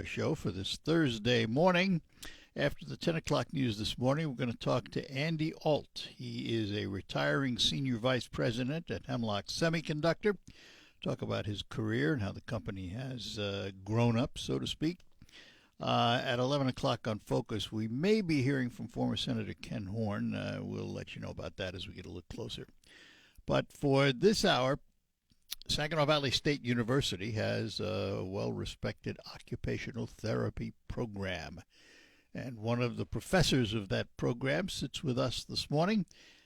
Show for this Thursday morning. After the 10 o'clock news this morning, we're going to talk to Andy Alt. He is a retiring senior vice president at Hemlock Semiconductor. Talk about his career and how the company has grown up, so to speak. At 11 o'clock on Focus, we may be hearing from former Senator Ken Horn. We'll let you know about that as we get a little closer. But for this hour, Saginaw Valley State University has a well-respected occupational therapy program. And one of the professors of that program sits with us this morning.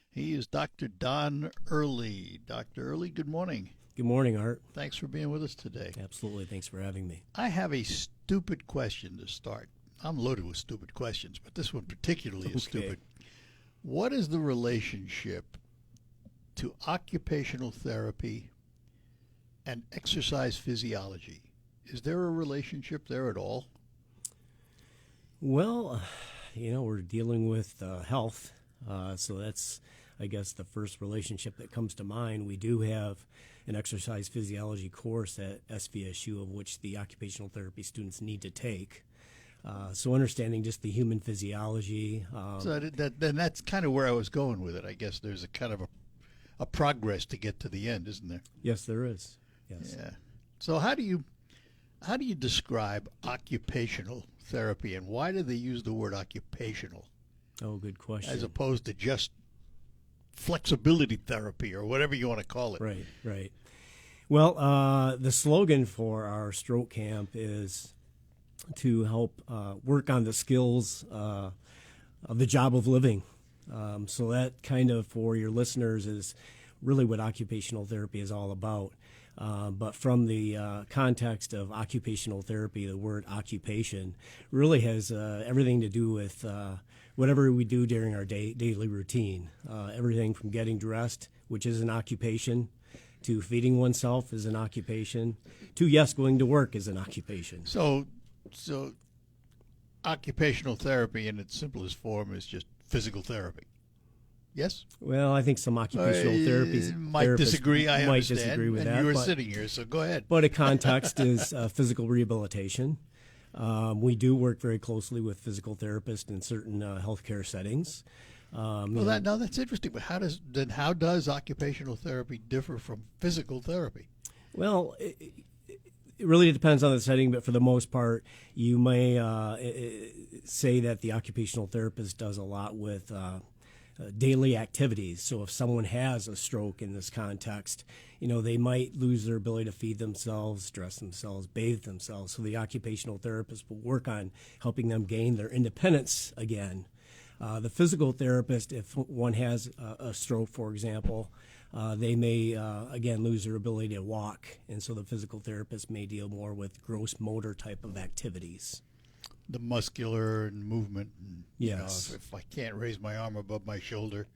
He is Dr. Don Early. Dr. Early, good morning. Good morning, Art. Thanks for being with us today. Absolutely. Thanks for having me. I have a stupid question to start. I'm loaded with stupid questions, but this one particularly is stupid. What is the relationship to occupational therapy and exercise physiology? Is there a relationship there at all? Well, we're dealing with health, so that's, I guess, the first relationship that comes to mind. We do have an exercise physiology course at SVSU, of which the occupational therapy students need to take. So understanding just the human physiology. So then that's kind of where I was going with it. I guess there's a kind of a progress to get to the end, isn't there? Yes, there is. Yes. Yeah. So how do you describe occupational therapy, and why do they use the word occupational? Oh, good question. As opposed to just flexibility therapy or whatever you want to call it. Right, right. Well, the slogan for our stroke camp is to help work on the skills of the job of living. So that kind of, for your listeners, is really what occupational therapy is all about. But from the context of occupational therapy, the word occupation really has everything to do with whatever we do during our daily routine. Everything from getting dressed, which is an occupation, to feeding oneself is an occupation, to, yes, going to work is an occupation. So occupational therapy in its simplest form is just physical therapy. Yes? Well, I think some occupational therapists might disagree. I might understand. disagree with and that. You were sitting here, so go ahead. But a context is physical rehabilitation. We do work very closely with physical therapists in certain healthcare settings. That's interesting. But how does occupational therapy differ from physical therapy? Well, it really depends on the setting, but for the most part, you may say that the occupational therapist does a lot with daily activities. So if someone has a stroke in this context, they might lose their ability to feed themselves, dress themselves, bathe themselves. So the occupational therapist will work on helping them gain their independence again. The physical therapist, if one has a stroke, for example, they may, again, lose their ability to walk. And so the physical therapist may deal more with gross motor type of activities. The muscular and movement. And, yes. If I can't raise my arm above my shoulder,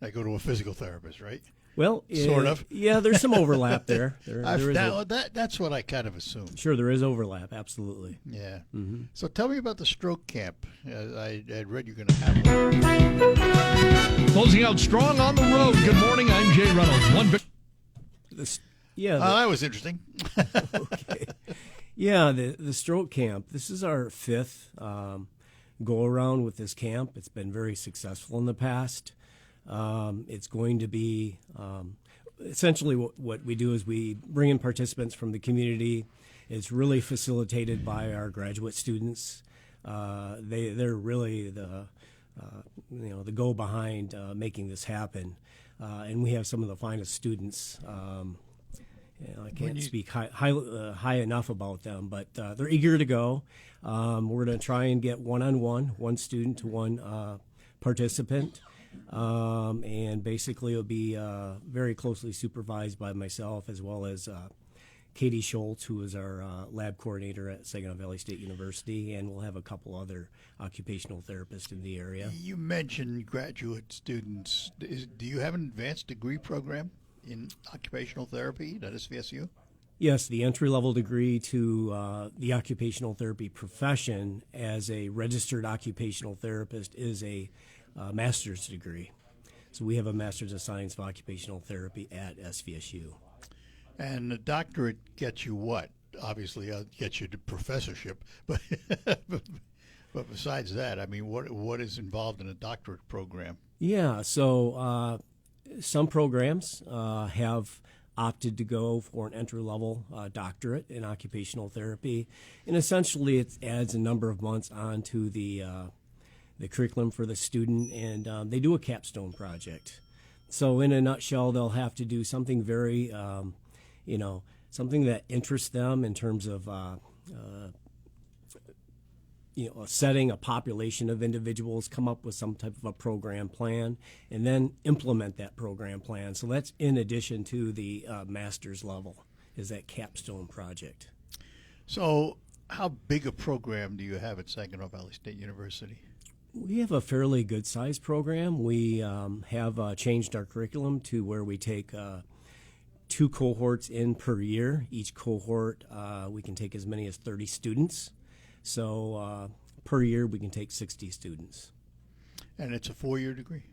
I go to a physical therapist, right? Well, sort of. Yeah, there's some overlap there. That's what I kind of assumed. Sure, there is overlap, absolutely. Yeah. Mm-hmm. So tell me about the stroke camp. I read you're going to have one. Closing out strong on the road. Good morning, I'm Jay Reynolds. That was interesting. Okay. Yeah, the stroke camp. This is our fifth go around with this camp. It's been very successful in the past. It's going to be essentially what we do is we bring in participants from the community. It's really facilitated by our graduate students. They're really the go behind making this happen, and we have some of the finest students. I can't speak high enough about them, but they're eager to go. We're going to try and get one student to one participant, and basically it'll be very closely supervised by myself as well as Katie Schultz, who is our lab coordinator at Saginaw Valley State University, and we'll have a couple other occupational therapists in the area. You mentioned graduate students. Do you have an advanced degree program in occupational therapy at SVSU? Yes, the entry-level degree to the occupational therapy profession as a registered occupational therapist is a master's degree. So we have a Master's of Science of Occupational Therapy at SVSU. And the doctorate gets you what? obviously get you to professorship, but but besides that, I mean, what is involved in a doctorate program? Yeah, so some programs have opted to go for an entry-level doctorate in occupational therapy, and essentially it adds a number of months onto the curriculum for the student, and they do a capstone project. So in a nutshell, they'll have to do something very, something that interests them in terms of setting a population of individuals, come up with some type of a program plan, and then implement that program plan. So that's in addition to the master's level, is that capstone project. So how big a program do you have at Saginaw Valley State University? We have a fairly good-sized program. We have changed our curriculum to where we take 2 cohorts in per year. Each cohort, we can take as many as 30 students. So per year, we can take 60 students. And it's a 4-year degree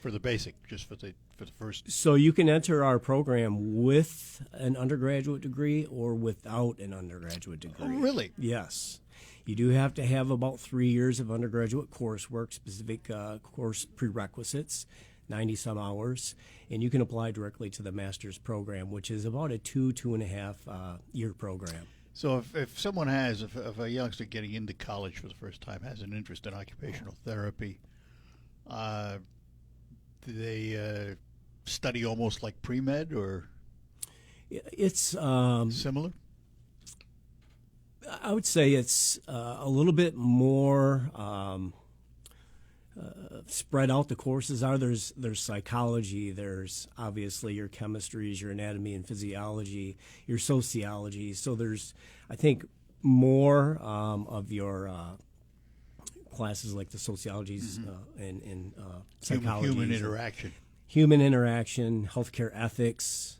for the basic, just for the first. So you can enter our program with an undergraduate degree or without an undergraduate degree. Oh, really? Yes. You do have to have about 3 years of undergraduate coursework, specific course prerequisites, 90-some hours, and you can apply directly to the master's program, which is about a 2.5 year program. So if someone has, if a youngster getting into college for the first time has an interest in occupational therapy, do they study almost like pre-med or it's similar? I would say it's a little bit more spread out. The courses are there's psychology, there's obviously your chemistries, your anatomy and physiology, your sociology. So there's, I think, more of your classes like the sociologies and psychology, human interaction, healthcare ethics.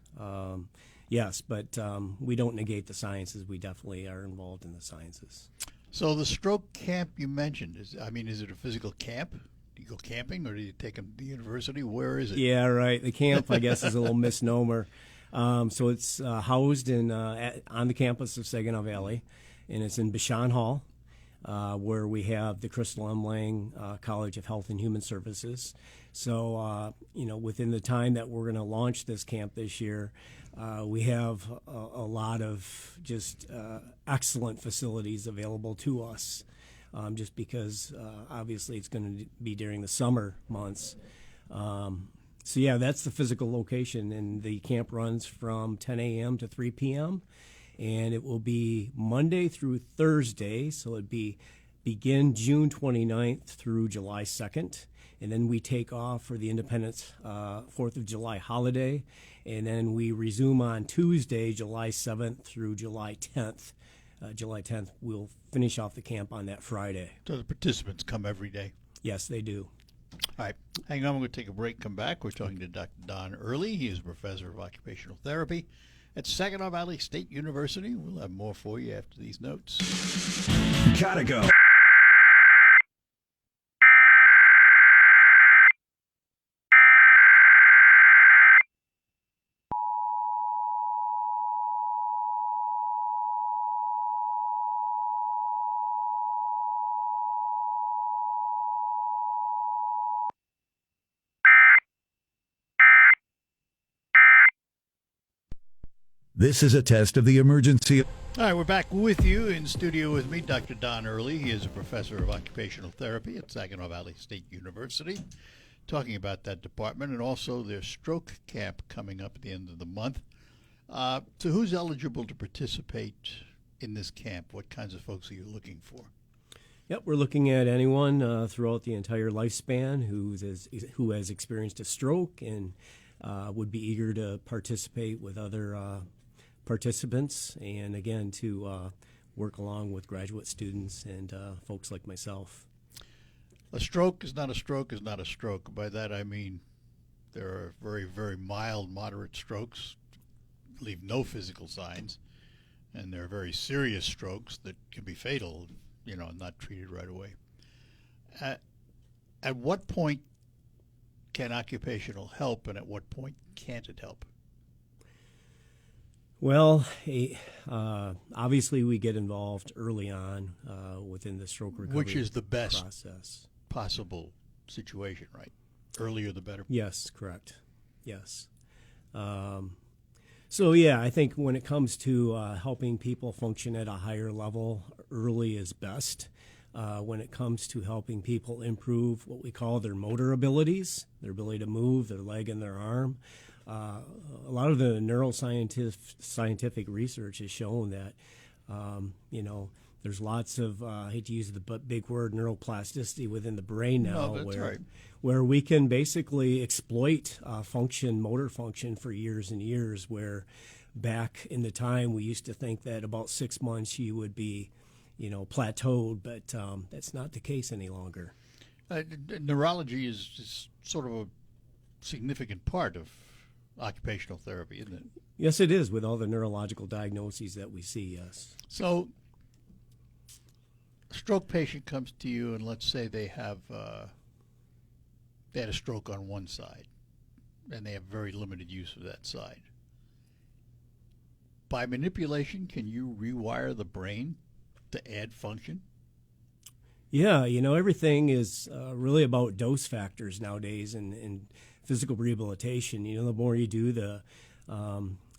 Yes, but we don't negate the sciences. We definitely are involved in the sciences. So the stroke camp you mentioned, is it a physical camp? Do you go camping or do you take them to the university? Where is it? Yeah, right. The camp, I guess, is a little misnomer. So it's housed on the campus of Saginaw Valley, and it's in Bashan Hall, where we have the Crystal M. Lang College of Health and Human Services. So, within the time that we're going to launch this camp this year, we have a lot of just excellent facilities available to us, just because obviously it's going to be during the summer months. So yeah, that's the physical location, and the camp runs from 10 a.m. to 3 p.m., and it will be Monday through Thursday, so it'd begin June 29th through July 2nd, and then we take off for the Independence 4th of July holiday, and then we resume on Tuesday, July 7th through July 10th. July 10th, we'll finish off the camp on that Friday. So the participants come every day? Yes, they do. All right. Hang on, we're going to take a break, come back. We're talking to Dr. Don Early. He is a professor of occupational therapy at Saginaw Valley State University. We'll have more for you after these notes. Gotta go. This is a test of the emergency. All right, we're back with you in studio with me, Dr. Don Early. He is a professor of occupational therapy at Saginaw Valley State University, talking about that department and also their stroke camp coming up at the end of the month. So who's eligible to participate in this camp? What kinds of folks are you looking for? Yep, we're looking at anyone throughout the entire lifespan who has experienced a stroke and would be eager to participate with other participants, and again to work along with graduate students and folks like myself. A stroke is not a stroke is not a stroke. By that I mean there are very, very mild, moderate strokes, leave no physical signs, and there are very serious strokes that can be fatal, not treated right away. At what point can occupational help, and at what point can't it help? Well, obviously we get involved early on within the stroke recovery Which is the best process. possible situation, right? Earlier the better. Yes, correct. Yes. So yeah, I think when it comes to helping people function at a higher level, early is best. When it comes to helping people improve what we call their motor abilities, their ability to move their leg and their arm, a lot of the scientific research has shown that, there's lots of, I hate to use the big word, neuroplasticity within the brain now, No, that's right. where we can basically exploit motor function for years and years, where back in the time we used to think that about 6 months you would be, plateaued, but that's not the case any longer. Neurology is sort of a significant part of occupational therapy, isn't it? Yes, it is, with all the neurological diagnoses that we see, yes. So, a stroke patient comes to you, and let's say they had a stroke on one side, and they have very limited use of that side. By manipulation, can you rewire the brain to add function? Yeah, everything is really about dose factors nowadays in physical rehabilitation. The more you do, the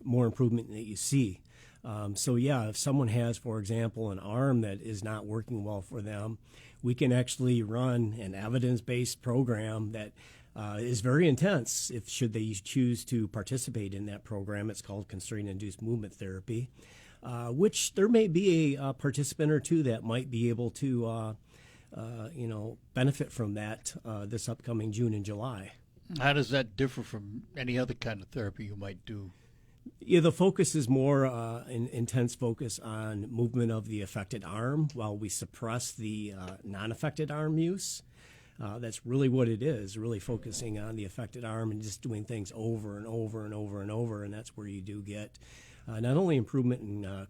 more improvement that you see. If someone has, for example, an arm that is not working well for them, we can actually run an evidence-based program that is very intense should they choose to participate in that program. It's called constraint-induced movement therapy, which there may be a participant or two that might be able to benefit from that this upcoming June and July. How does that differ from any other kind of therapy you might do? Yeah, the focus is more an intense focus on movement of the affected arm while we suppress the non-affected arm use. That's really what it is, really focusing on the affected arm and just doing things over and over and over and over, and that's where you do get not only improvement in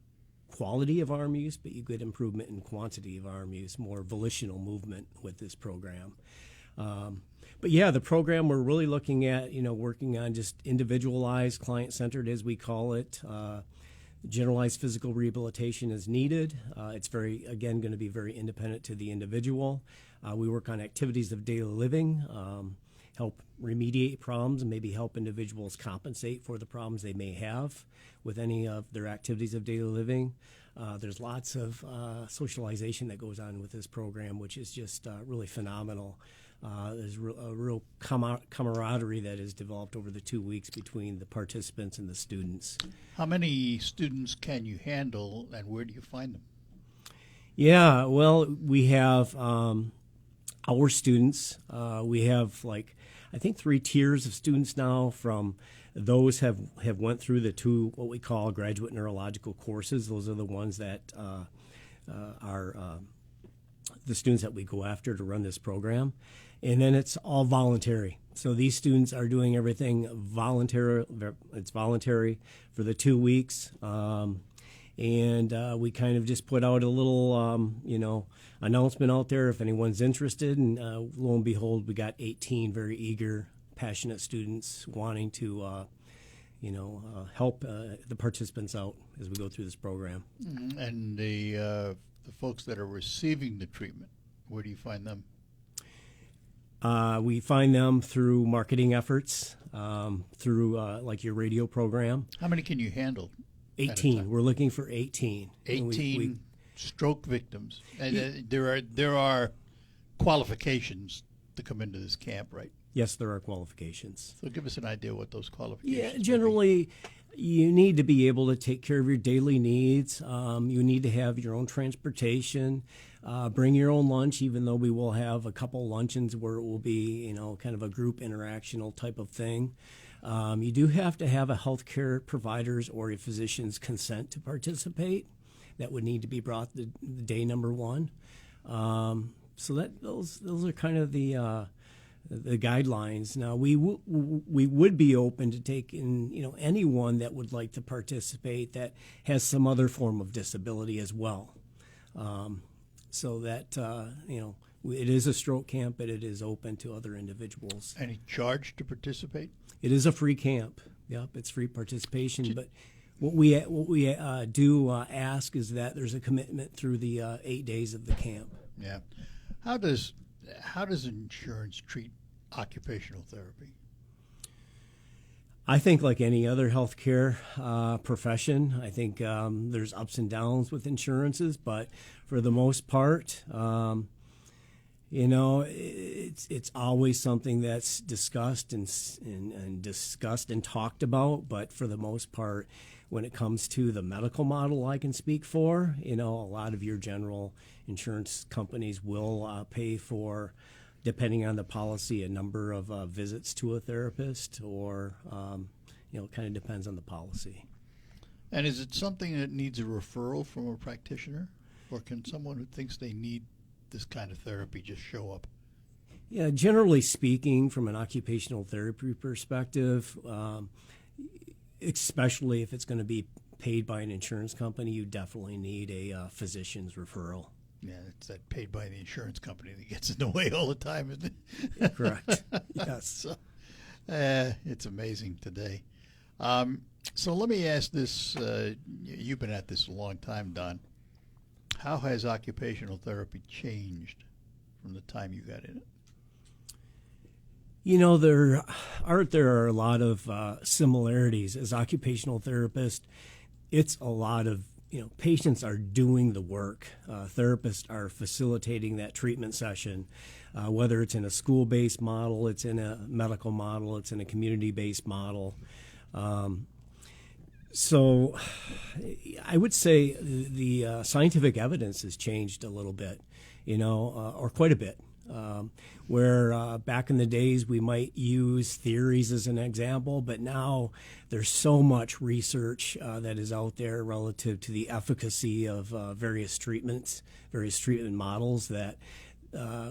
quality of arm use, but you get improvement in quantity of arm use, more volitional movement with this program. But yeah, the program we're really looking at, working on just individualized, client-centered, as we call it. Generalized physical rehabilitation is needed. It's going to be very independent to the individual. We work on activities of daily living, help remediate problems, and maybe help individuals compensate for the problems they may have with any of their activities of daily living. There's lots of socialization that goes on with this program, which is just really phenomenal. There's a real camaraderie that is developed over the 2 weeks between the participants and the students. How many students can you handle, and where do you find them? Yeah, well, we have our students. We have I think 3 tiers of students now. From those have went through the 2 what we call graduate neurological courses. Those are the ones that are the students that we go after to run this program. And then it's all voluntary. So these students are doing everything voluntary. It's voluntary for the 2 weeks. And we kind of just put out a little, announcement out there if anyone's interested. And lo and behold, we got 18 very eager, passionate students wanting to, help the participants out as we go through this program. Mm-hmm. And the folks that are receiving the treatment, where do you find them? We find them through marketing efforts, through like your radio program. How many can you handle? 18. We're looking for 18. 18 stroke victims. And there are qualifications to come into this camp, right? Yes, there are qualifications. So give us an idea what those qualifications Yeah, would be. generally, you need to be able to take care of your daily needs. You need to have your own transportation. Bring your own lunch, even though we will have a couple luncheons where it will be, kind of a group interactional type of thing. You do have to have a healthcare provider's or a physician's consent to participate. That would need to be brought the day number 1. So those are kind of the guidelines. Now we would be open to taking anyone that would like to participate that has some other form of disability as well. So that it is a stroke camp, but it is open to other individuals. Any charge to participate? It is a free camp. Yep, it's free participation, but What we do ask is that there's a commitment through the 8 days of the camp. Yeah. How does insurance treat occupational therapy? I think like any other healthcare profession, I think there's ups and downs with insurances, but for the most part, it's always something that's discussed and discussed and talked about. But for the most part, when it comes to the medical model, I can speak for. A lot of your general insurance companies will pay for, depending on the policy, a number of visits to a therapist, or it kind of depends on the policy. And is it something that needs a referral from a practitioner, or can someone who thinks they need this kind of therapy just show up? Yeah, generally speaking, from an occupational therapy perspective, especially if it's going to be paid by an insurance company, you definitely need a physician's referral. Yeah, it's that paid by the insurance company that gets in the way all the time, isn't it? Correct. Yes. So, it's amazing today. So let me ask this. You've been at this a long time, Don. How has occupational therapy changed from the time you got in it? There are a lot of similarities. As occupational therapists, it's a lot of, patients are doing the work. Therapists are facilitating that treatment session, whether it's in a school-based model, it's in a medical model, it's in a community-based model. So I would say the scientific evidence has changed a little bit, or quite a bit. Where back in the days we might use theories as an example, but now there's so much research that is out there relative to the efficacy of various treatment models that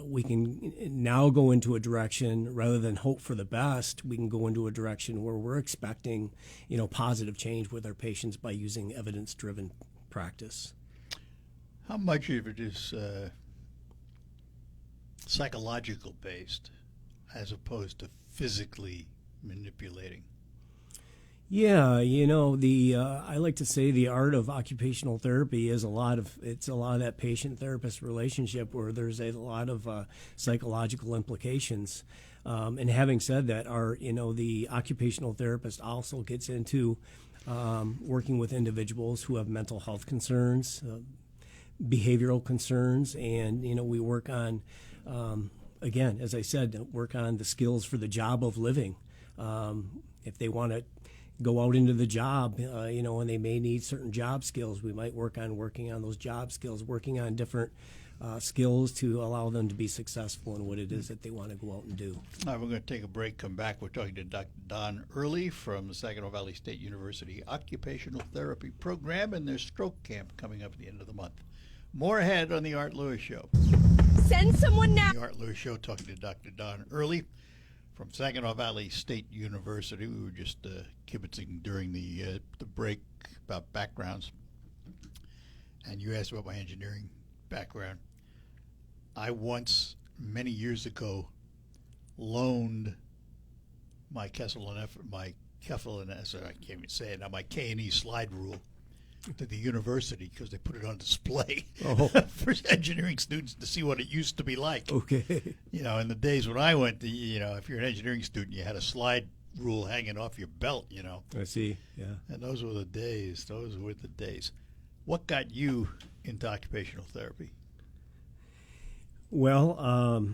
we can now go into a direction, rather than hope for the best, we can go into a direction where we're expecting, positive change with our patients by using evidence-driven practice. How much of it is psychological based as opposed to physically manipulating? Yeah, I like to say the art of occupational therapy is a lot of that patient-therapist relationship where there's a lot of psychological implications. And having said that, the occupational therapist also gets into working with individuals who have mental health concerns, behavioral concerns, and we work on, again, as I said, work on the skills for the job of living. If they want to go out into the job, and they may need certain job skills, we might working on those job skills, working on different skills to allow them to be successful in what it is that they want to go out and do. All right, we're going to take a break, come back. We're talking to Dr. Don Early from the Saginaw Valley State University Occupational Therapy Program and their stroke camp coming up at the end of the month. More ahead on the Art Lewis Show. Send someone now. The Art Lewis Show, talking to Dr. Don Early from Saginaw Valley State University. We were just kibitzing during the break about backgrounds, and you asked about my engineering background. I once, many years ago, loaned my Keffel and I can't even say it now, my K&E slide rule to the university because they put it on display for engineering students to see what it used to be like. Okay. In the days when I went, if you're an engineering student, you had a slide rule hanging off your belt, I see, yeah. And those were the days. What got you into occupational therapy? Well,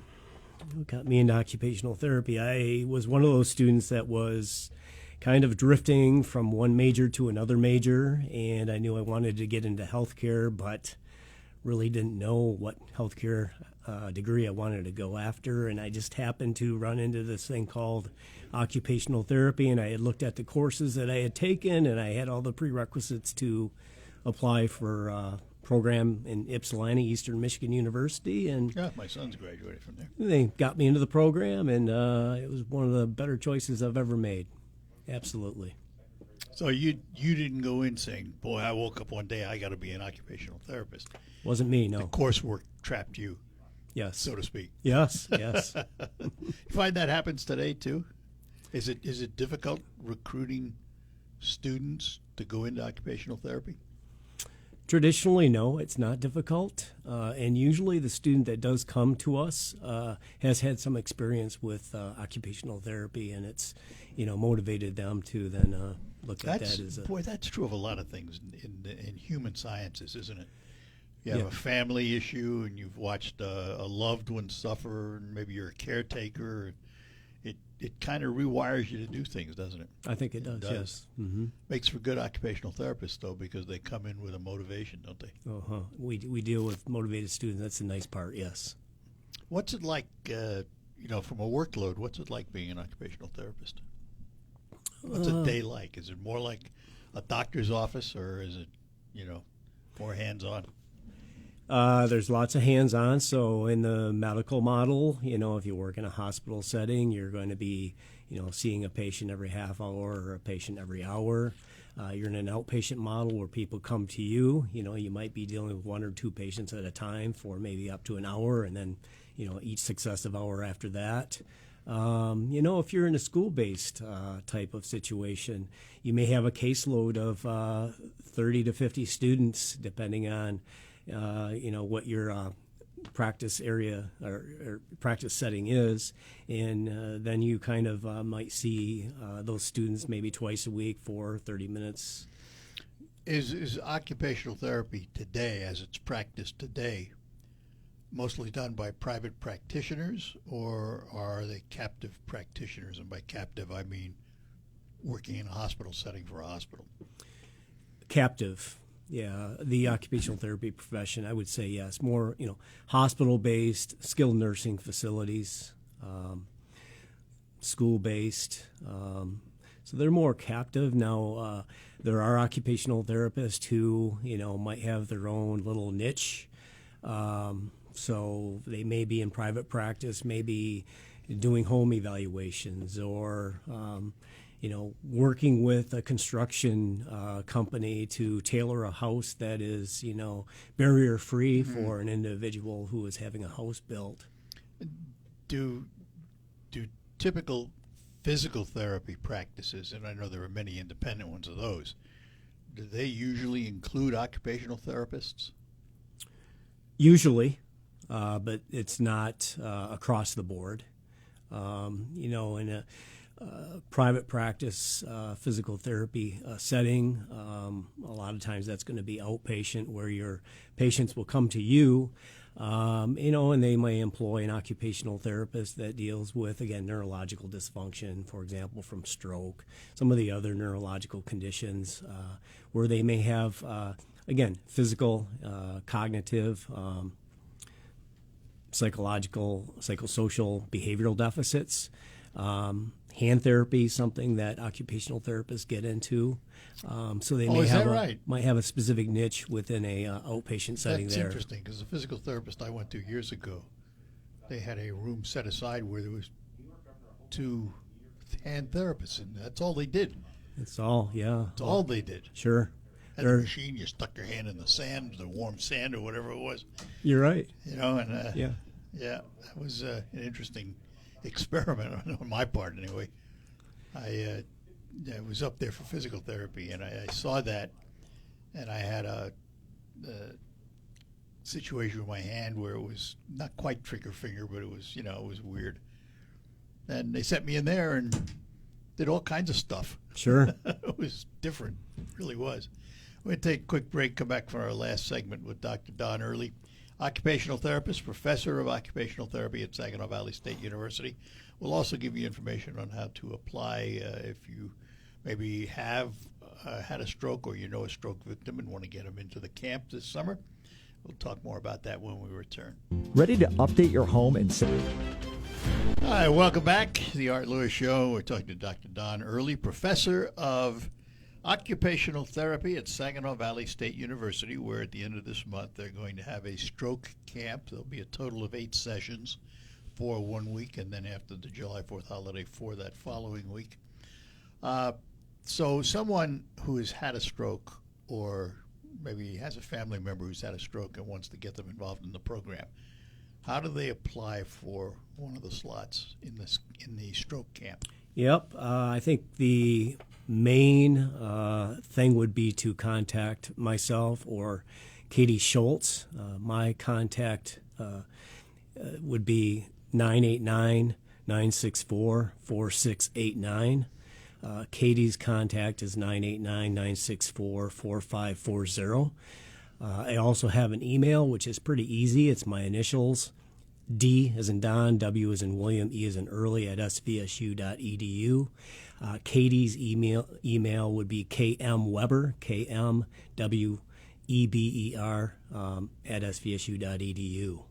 what got me into occupational therapy, I was one of those students that was kind of drifting from one major to another major, and I knew I wanted to get into healthcare, but really didn't know what healthcare degree I wanted to go after, and I just happened to run into this thing called occupational therapy, and I had looked at the courses that I had taken, and I had all the prerequisites to apply for a program in Ypsilanti, Eastern Michigan University, and Yeah, my son's graduated from there. they got me into the program, and it was one of the better choices I've ever made. Absolutely. So you didn't go in saying, boy, I woke up one day, I got to be an occupational therapist. Wasn't me, The no. coursework trapped you, Yes. so to speak. Yes, yes. You find that happens today, too? Is it difficult recruiting students to go into occupational therapy? Traditionally, no, it's not difficult. And usually the student that does come to us has had some experience with occupational therapy, and it's, motivated them to then look at that as a... Boy, that's true of a lot of things in human sciences, isn't it? You have Yeah. a family issue, and you've watched a loved one suffer, and maybe you're a caretaker. It kind of rewires you to do things, doesn't it? I think it does, does. yes. Mm-hmm. Makes for good occupational therapists, though, because they come in with a motivation, don't they? Uh-huh. We deal with motivated students. That's the nice part, yes. What's it like, from a workload, what's it like being an occupational therapist? What's a day like? Is it more like a doctor's office, or is it, more hands-on? There's lots of hands-on. So in the medical model, if you work in a hospital setting, you're going to be, seeing a patient every half hour or a patient every hour. You're in an outpatient model where people come to you. You might be dealing with one or two patients at a time for maybe up to an hour, and then, each successive hour after that. If you're in a school-based type of situation, you may have a caseload of 30 to 50 students, depending on what your practice area or practice setting is, and then you kind of might see those students maybe twice a week for 30 minutes. Is occupational therapy today, as it's practiced today, mostly done by private practitioners, or are they captive practitioners? And by captive, I mean working in a hospital setting for a hospital. Captive. Yeah, the occupational therapy profession, I would say yes. More, hospital-based, skilled nursing facilities, school-based. So they're more captive. Now, there are occupational therapists who, might have their own little niche. So they may be in private practice, maybe doing home evaluations, or working with a construction company to tailor a house that is, barrier-free for an individual who is having a house built. Do typical physical therapy practices, and I know there are many independent ones of those, do they usually include occupational therapists? Usually, but it's not across the board. In a private practice physical therapy setting, a lot of times that's going to be outpatient, where your patients will come to you, and they may employ an occupational therapist that deals with, again, neurological dysfunction, for example, from stroke, some of the other neurological conditions, where they may have, again, physical, cognitive, psychological, psychosocial, behavioral deficits. Hand therapy, something that occupational therapists get into. So they may is have that right? might have a specific niche within a outpatient setting. That's there. interesting, because the physical therapist I went to years ago, they had a room set aside where there was 2 hand therapists, and that's all they did. It's all, yeah. That's all they did. Sure. Had a machine, you stuck your hand in the sand, the warm sand or whatever it was, You're right. and Yeah. that was an interesting experiment on my part anyway. I was up there for physical therapy, and I saw that, and I had a situation with my hand where it was not quite trigger finger, but it was, it was weird. And they sent me in there and did all kinds of stuff. Sure. It was different. It really was. We're going to take a quick break, come back for our last segment with Dr. Don Early, occupational therapist, professor of occupational therapy at Saginaw Valley State University. We'll also give you information on how to apply if you maybe have had a stroke, or a stroke victim and want to get them into the camp this summer. We'll talk more about that when we return. Ready to update your home and Hi, welcome back to the Art Lewis Show. We're talking to Dr. Don Early, professor of occupational therapy at Saginaw Valley State University, where at the end of this month they're going to have a stroke camp. There'll be a total of 8 sessions for 1 week, and then after the July 4th holiday for that following week. So someone who has had a stroke, or maybe has a family member who's had a stroke and wants to get them involved in the program, how do they apply for one of the slots in the stroke camp? Yep. I think the main thing would be to contact myself or Katie Schultz. My contact would be 989-964-4689. Katie's contact is 989-964-4540. I also have an email, which is pretty easy. It's my initials, D as in Don, W as in William, E as in Early at svsu.edu. Katie's email would be kmweber, KMWEBER, at svsu.edu.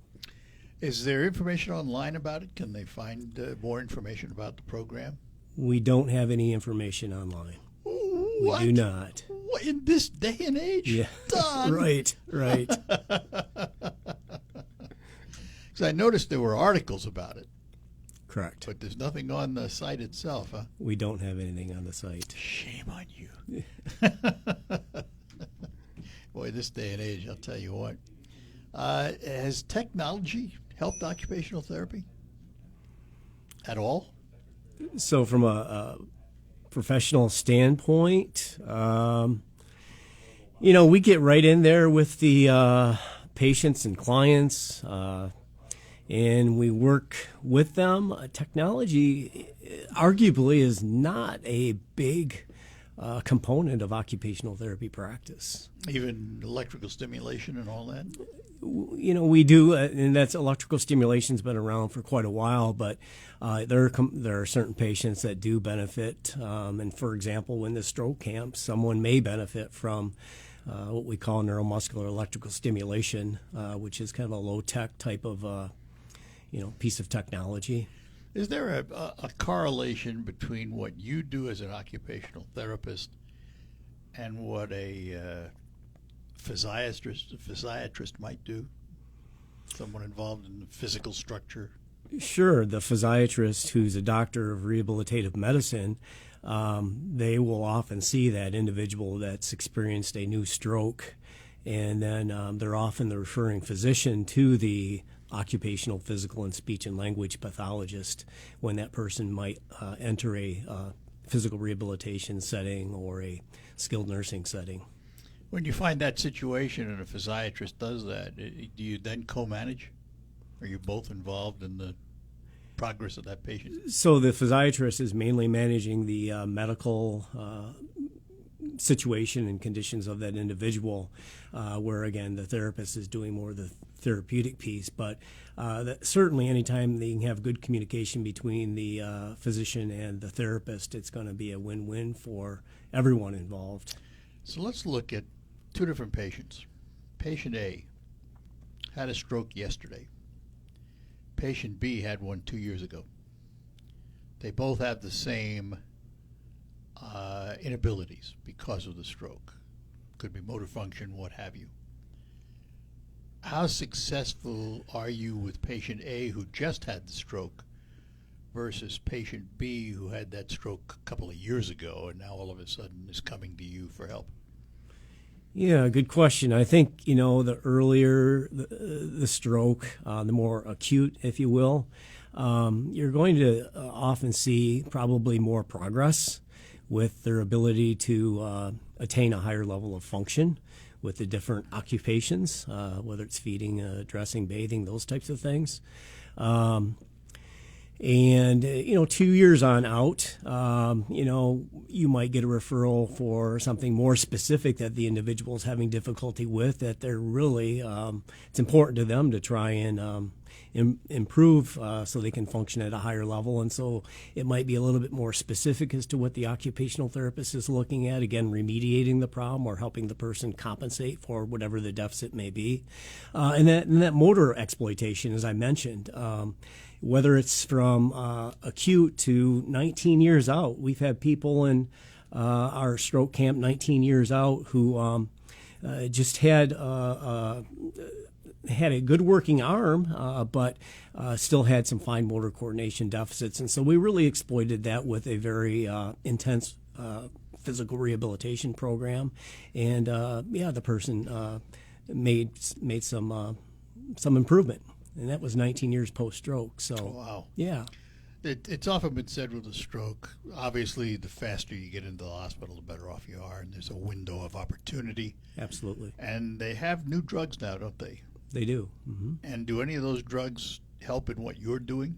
Is there information online about it? Can they find more information about the program? We don't have any information online. What? We do not. What, in this day and age? Yeah. Don. Right. Because I noticed there were articles about it, Correct. but there's nothing on the site itself, huh? We don't have anything on the site. Shame on you. Boy, this day and age, I'll tell you what. Has technology helped occupational therapy at all? So from a professional standpoint, we get right in there with the patients and clients, and we work with them. Technology arguably is not a big component of occupational therapy practice. Even electrical stimulation and all that? We do, and that's electrical stimulation's been around for quite a while, but there are certain patients that do benefit. And for example, in the stroke camp, someone may benefit from what we call neuromuscular electrical stimulation, which is kind of a low-tech type of piece of technology. Is there a correlation between what you do as an occupational therapist and what a physiatrist might do? Someone involved in the physical structure? Sure. The physiatrist, who's a doctor of rehabilitative medicine, they will often see that individual that's experienced a new stroke, and then they're often the referring physician to the occupational, physical, and speech and language pathologist when that person might enter a physical rehabilitation setting or a skilled nursing setting. When you find that situation and a physiatrist does that, do you then co-manage? Are you both involved in the progress of that patient? So the physiatrist is mainly managing the medical situation and conditions of that individual, where again the therapist is doing more of the therapeutic piece. But certainly anytime they can have good communication between the physician and the therapist, it's going to be a win-win for everyone involved. So let's look at two different patients. Patient A had a stroke yesterday. Patient B had one 2 years ago. They both have the same inabilities because of the stroke. Could be motor function, what have you. How successful are you with patient A who just had the stroke versus patient B who had that stroke a couple of years ago and now all of a sudden is coming to you for help? Yeah, good question. I think, the earlier the stroke, the more acute, if you will, you're going to often see probably more progress with their ability to attain a higher level of function with the different occupations, whether it's feeding, dressing, bathing, those types of things. And 2 years on out, you might get a referral for something more specific that the individual is having difficulty with, that they're really, it's important to them to try and improve so they can function at a higher level. And so it might be a little bit more specific as to what the occupational therapist is looking at, again, remediating the problem or helping the person compensate for whatever the deficit may be. And that motor exploitation, as I mentioned, whether it's from acute to 19 years out. We've had people in our stroke camp 19 years out who just had a good working arm, but still had some fine motor coordination deficits. And so we really exploited that with a very intense physical rehabilitation program. And the person made some improvement. And that was 19 years post-stroke. So, Wow. Yeah. It's often been said with a stroke, obviously, the faster you get into the hospital, the better off you are, and there's a window of opportunity. Absolutely. And they have new drugs now, don't they? They do. Mm-hmm. And do any of those drugs help in what you're doing?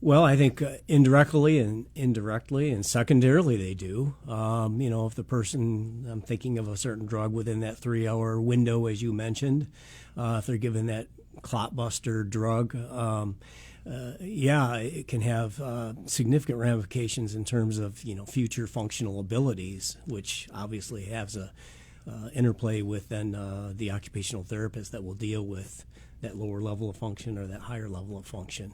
Well, I think indirectly and secondarily they do. If the person, I'm thinking of a certain drug within that 3-hour window, as you mentioned, if they're given that clot buster drug, it can have significant ramifications in terms of, future functional abilities, which obviously has a interplay with then the occupational therapist that will deal with that lower level of function or that higher level of function.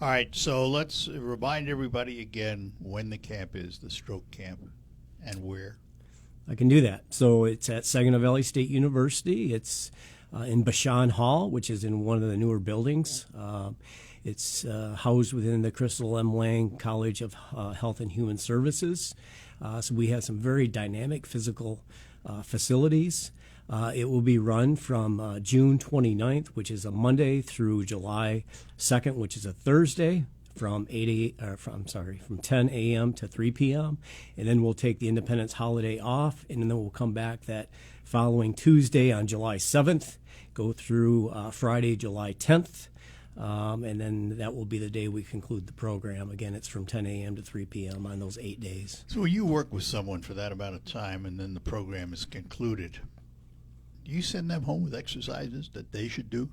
All right, so let's remind everybody again when the camp is, the stroke camp, and where. I can do that. So it's at Saginaw Valley State University. It's in Bashan Hall, which is in one of the newer buildings. It's housed within the Crystal M. Lang College of Health and Human Services. So we have some very dynamic physical facilities. It will be run from June 29th, which is a Monday, through July 2nd, which is a Thursday, from 10 a.m. to 3 p.m. And then we'll take the Independence holiday off, and then we'll come back that following Tuesday on July 7th, go through Friday, July 10th, and then that will be the day we conclude the program. Again, it's from 10 a.m. to 3 p.m. on those 8 days. So when you work with someone for that amount of time and then the program is concluded, do you send them home with exercises that they should do?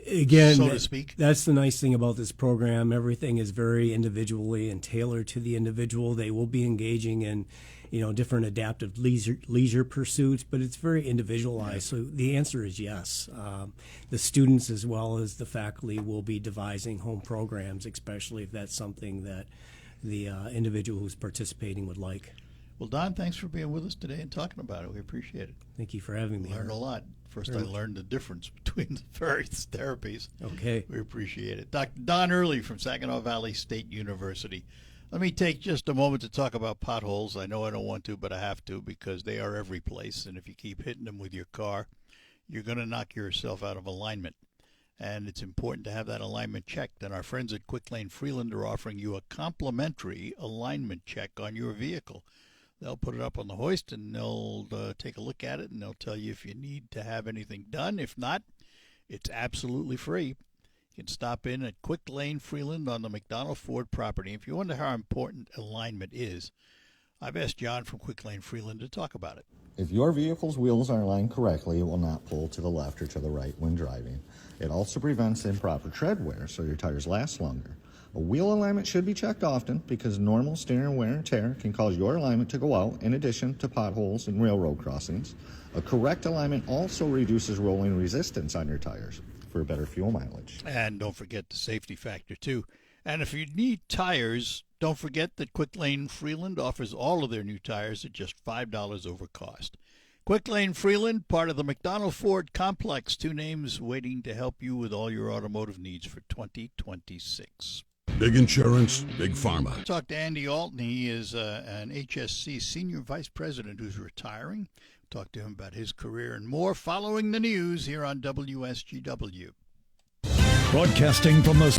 Again, so to speak. That's the nice thing about this program. Everything is very individually and tailored to the individual. They will be engaging in, different adaptive leisure pursuits, but it's very individualized. Yeah. So the answer is yes. The students as well as the faculty will be devising home programs, especially if that's something that the individual who's participating would like. Well, Don, thanks for being with us today and talking about it. We appreciate it. Thank you for having me. Learned a lot. First, I learned the difference between the various therapies. Okay. We appreciate it. Dr. Don Early from Saginaw Valley State University. Let me take just a moment to talk about potholes. I know I don't want to, but I have to, because they are every place. And if you keep hitting them with your car, you're going to knock yourself out of alignment. And it's important to have that alignment checked. And our friends at Quick Lane Freeland are offering you a complimentary alignment check on your vehicle. They'll put it up on the hoist, and they'll take a look at it, and they'll tell you if you need to have anything done. If not, it's absolutely free. You can stop in at Quick Lane Freeland on the McDonald Ford property. If you wonder how important alignment is, I've asked John from Quick Lane Freeland to talk about it. If your vehicle's wheels are aligned correctly, it will not pull to the left or to the right when driving. It also prevents improper tread wear, so your tires last longer. A wheel alignment should be checked often because normal steering wear and tear can cause your alignment to go out, in addition to potholes and railroad crossings. A correct alignment also reduces rolling resistance on your tires for better fuel mileage. And don't forget the safety factor, too. And if you need tires, don't forget that Quick Lane Freeland offers all of their new tires at just $5 over cost. Quick Lane Freeland, part of the McDonald Ford complex, 2 names waiting to help you with all your automotive needs for 2026. Big insurance, big pharma. I talked to Andy Alton. He is an HSC Senior Vice President who's retiring. Talked to him about his career and more following the news here on WSGW. Broadcasting from the